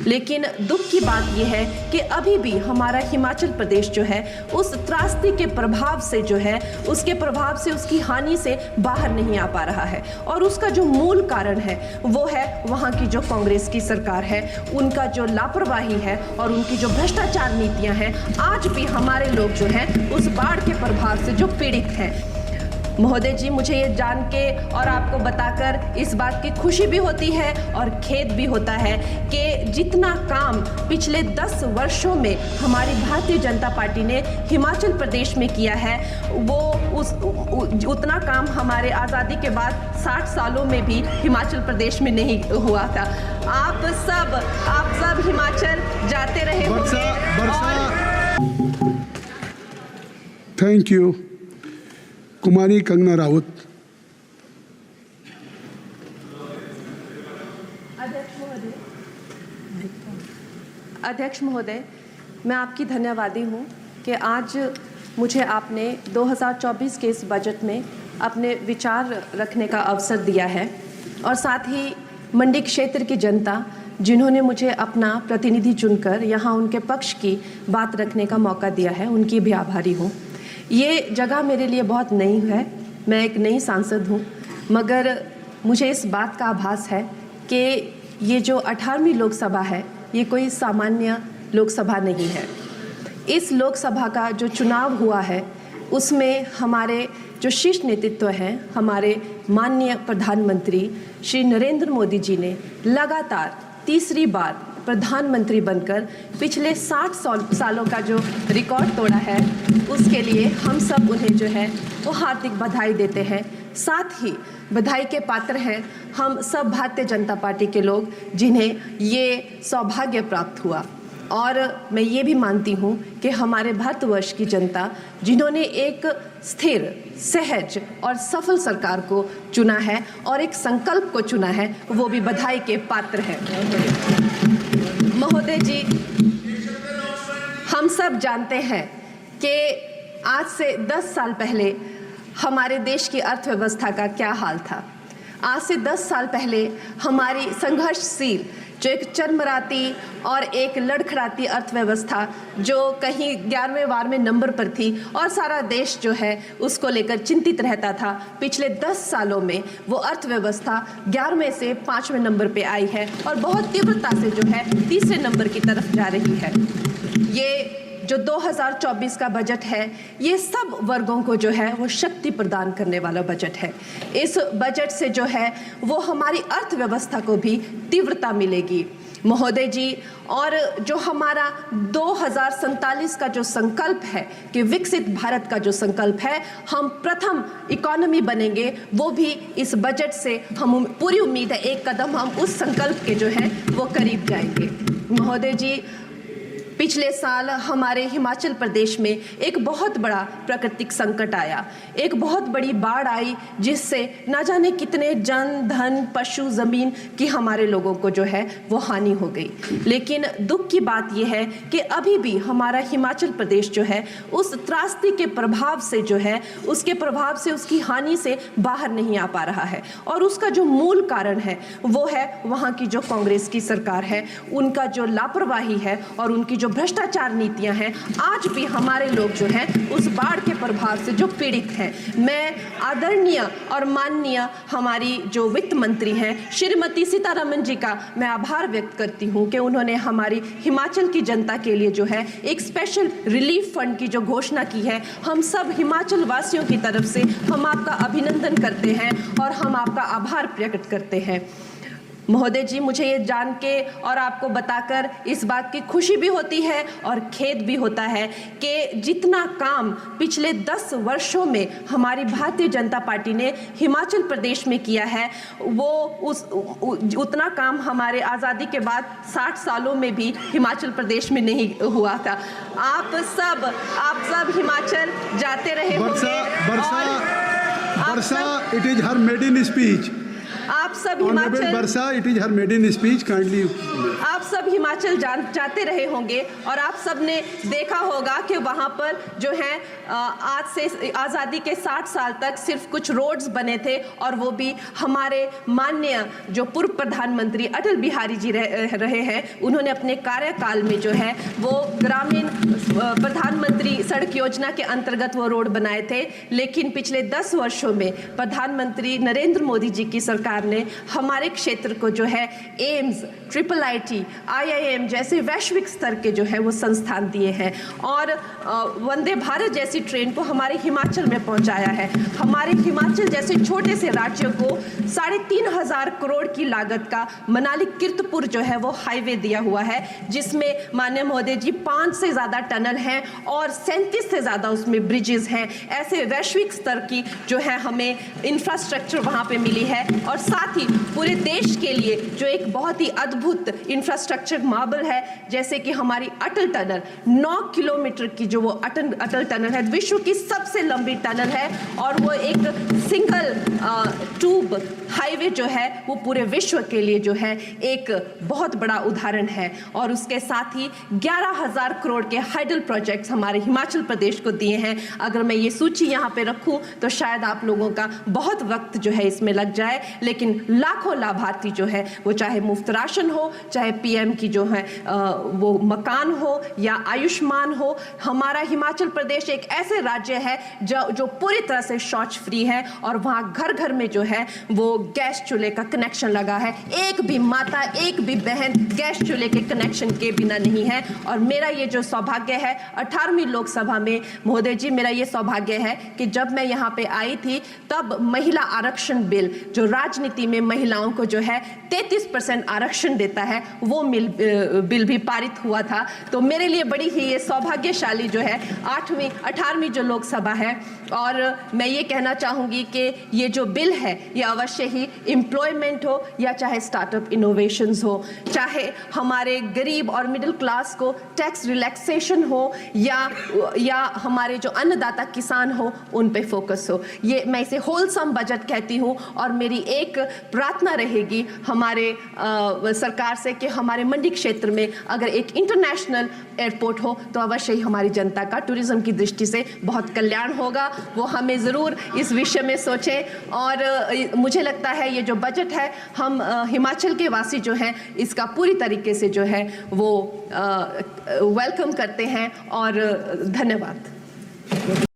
लेकिन दुख की बात यह है कि अभी भी हमारा हिमाचल प्रदेश जो है उस त्रासदी के प्रभाव से जो है उसके प्रभाव से उसकी हानि से बाहर नहीं आ पा रहा है। और उसका जो मूल कारण है वो है वहाँ की जो कांग्रेस की सरकार है, उनका जो लापरवाही है और उनकी जो भ्रष्टाचार नीतियाँ हैं। आज भी हमारे लोग जो हैं उस बाढ़ के प्रभाव से जो पीड़ित हैं। महोदय जी, मुझे ये जान के और आपको बताकर इस बात की खुशी भी होती है और खेद भी होता है कि जितना काम पिछले 10 वर्षों में हमारी भारतीय जनता पार्टी ने हिमाचल प्रदेश में किया है वो उतना काम हमारे आज़ादी के बाद 60 सालों में भी हिमाचल प्रदेश में नहीं हुआ था। आप सब हिमाचल जाते रहे होंगे। Thank you. कुमारी कंगना राउत। अध्यक्ष महोदय, मैं आपकी धन्यवादी हूँ कि आज मुझे आपने 2024 के इस बजट में अपने विचार रखने का अवसर दिया है और साथ ही मंडी क्षेत्र की जनता जिन्होंने मुझे अपना प्रतिनिधि चुनकर यहाँ उनके पक्ष की बात रखने का मौका दिया है, उनकी भी आभारी हूँ। ये जगह मेरे लिए बहुत नई है, मैं एक नई सांसद हूँ, मगर मुझे इस बात का आभास है कि ये जो 18वीं लोकसभा है ये कोई सामान्य लोकसभा नहीं है। इस लोकसभा का जो चुनाव हुआ है उसमें हमारे जो शीर्ष नेतृत्व हैं, हमारे माननीय प्रधानमंत्री श्री नरेंद्र मोदी जी ने लगातार तीसरी बार प्रधानमंत्री बनकर पिछले 60 सालों का जो रिकॉर्ड तोड़ा है उसके लिए हम सब उन्हें जो है वो हार्दिक बधाई देते हैं। साथ ही बधाई के पात्र हैं हम सब भारतीय जनता पार्टी के लोग जिन्हें ये सौभाग्य प्राप्त हुआ। और मैं ये भी मानती हूँ कि हमारे भारतवर्ष की जनता जिन्होंने एक स्थिर, सहज और सफल सरकार को चुना है और एक संकल्प को चुना है, वो भी बधाई के पात्र हैं। महोदय जी, हम सब जानते हैं कि आज से 10 साल पहले हमारे देश की अर्थव्यवस्था का क्या हाल था। आज से 10 साल पहले हमारी संघर्षशील जो एक चरमराती और एक लड़खड़ाती अर्थव्यवस्था जो कहीं 11वें नंबर पर थी और सारा देश जो है उसको लेकर चिंतित रहता था, पिछले 10 सालों में वो अर्थव्यवस्था 11वें से 5वें नंबर पे आई है और बहुत तीव्रता से जो है तीसरे नंबर की तरफ जा रही है। ये जो 2024 का बजट है ये सब वर्गों को जो है वो शक्ति प्रदान करने वाला बजट है। इस बजट से जो है वो हमारी अर्थव्यवस्था को भी तीव्रता मिलेगी महोदय जी। और जो हमारा 2047 का जो संकल्प है कि विकसित भारत का जो संकल्प है, हम प्रथम इकोनॉमी बनेंगे, वो भी इस बजट से हम पूरी उम्मीद है एक कदम हम उस संकल्प के जो है वो करीब जाएंगे। महोदय जी, पिछले साल हमारे हिमाचल प्रदेश में एक बहुत बड़ा प्राकृतिक संकट आया, एक बहुत बड़ी बाढ़ आई जिससे ना जाने कितने जन, धन, पशु, ज़मीन की हमारे लोगों को जो है वो हानि हो गई। लेकिन दुख की बात यह है कि अभी भी हमारा हिमाचल प्रदेश जो है उस त्रासदी के प्रभाव से जो है उसके प्रभाव से उसकी हानि से बाहर नहीं आ पा रहा है। और उसका जो मूल कारण है वो है वहाँ की जो कांग्रेस की सरकार है, उनका जो लापरवाही है और उनकी जो भ्रष्टाचार नीतियां हैं। आज भी हमारे लोग जो हैं उस बाढ़ के प्रभाव से जो पीड़ित हैं। मैं आदरणीय और माननीय हमारी जो वित्त मंत्री हैं श्रीमती सीतारमण जी का मैं आभार व्यक्त करती हूं कि उन्होंने हमारी हिमाचल की जनता के लिए जो है एक स्पेशल रिलीफ फंड की जो घोषणा की है। हम सब हिमाचल वासियों की तरफ से हम आपका अभिनंदन करते हैं और हम आपका आभार प्रकट करते हैं। महोदय जी, मुझे ये जान के और आपको बताकर इस बात की खुशी भी होती है और खेद भी होता है कि जितना काम पिछले 10 वर्षों में हमारी भारतीय जनता पार्टी ने हिमाचल प्रदेश में किया है वो उतना काम हमारे आज़ादी के बाद 60 सालों में भी हिमाचल प्रदेश में नहीं हुआ था। आप सब हिमाचल जाते रहे होंगे। Varsha, it is her maiden speech. आप सब Honorable Himachal Barsa, it is her maiden speech. Kindly. आप सब हिमाचल जाते रहे होंगे और आप सब ने देखा होगा कि वहाँ पर जो है आज से आज़ादी के 60 साल तक सिर्फ कुछ रोड्स बने थे, और वो भी हमारे माननीय जो पूर्व प्रधानमंत्री अटल बिहारी जी रहे हैं, उन्होंने अपने कार्यकाल में जो है वो ग्रामीण प्रधानमंत्री सड़क योजना के अंतर्गत वो रोड बनाए थे। लेकिन पिछले 10 वर्षों में प्रधानमंत्री नरेंद्र मोदी जी की सरकार ने हमारे क्षेत्र को जो है एम्स, IIT, IIM जैसे वैश्विक स्तर के जो है वो संस्थान दिए हैं, और वंदे भारत जैसी ट्रेन को हमारे हिमाचल में पहुंचाया है। हमारे हिमाचल जैसे छोटे से राज्य को 3,500 करोड़ की लागत का मनाली कीर्तपुर जो है वो हाईवे दिया हुआ है, जिसमें माननीय मोदी जी 5 से ज़्यादा टनल हैं और 37 से ज़्यादा उसमें ब्रिजेस हैं। ऐसे वैश्विक स्तर की जो है हमें इंफ्रास्ट्रक्चर वहाँ पे मिली है, और साथ ही पूरे देश के लिए जो एक बहुत ही अद्भुत इंफ्रास्ट्रक्चर मार्बल है, जैसे कि हमारी अटल टनल 9 किलोमीटर की जो वो अटल टनल है, विश्व की सबसे लंबी टनल है, और वो एक सिंगल ट्यूब हाईवे जो है वो पूरे विश्व के लिए जो है एक बहुत बड़ा उदाहरण है। और उसके साथ ही 11,000 करोड़ के हाइडल प्रोजेक्ट्स हमारे हिमाचल प्रदेश को दिए हैं। अगर मैं ये सूची यहाँ पे रखूँ तो शायद आप लोगों का बहुत वक्त जो है इसमें लग जाए, लेकिन लाखों लाभार्थी जो है वो चाहे मुफ्त राशन हो, चाहे PM की जो है वो मकान हो या आयुष्मान हो, हमारा हिमाचल प्रदेश एक ऐसे राज्य है जो पूरी तरह से शौच फ्री है, और वहाँ घर घर में जो है वो गैस चूल्हे का कनेक्शन लगा है। एक भी माता, एक भी बहन गैस चूल्हे के कनेक्शन के बिना नहीं है। और मेरा ये जो सौभाग्य है 18वीं लोकसभा में, महोदय जी, मेरा ये सौभाग्य है कि जब मैं यहाँ पे आई थी तब महिला आरक्षण बिल, जो राजनीति में महिलाओं को जो है 33% आरक्षण देता है, वो बिल भी पारित हुआ था। तो मेरे लिए बड़ी ही ये सौभाग्यशाली जो है 18वीं जो लोकसभा है। और मैं ये कहना चाहूँगी कि ये जो बिल है ये अवश्य ही एम्प्लॉयमेंट हो या चाहे स्टार्टअप इनोवेशंस हो, चाहे हमारे गरीब और मिडिल क्लास को टैक्स रिलैक्सेशन हो या हमारे जो अन्नदाता किसान हो उन पे फोकस हो। ये मैं इसे होलसम बजट कहती हूँ, और मेरी एक प्रार्थना रहेगी हमारे सरकार से कि हमारे मंडी क्षेत्र में अगर एक इंटरनेशनल एयरपोर्ट हो तो अवश्य ही हमारी जनता का टूरिज्म की दृष्टि से बहुत कल्याण होगा। वो हमें ज़रूर इस विषय में सोचें, और मुझे लगता है ये जो बजट है हम हिमाचल के वासी जो हैं इसका पूरी तरीके से जो है वो वेलकम करते हैं, और धन्यवाद।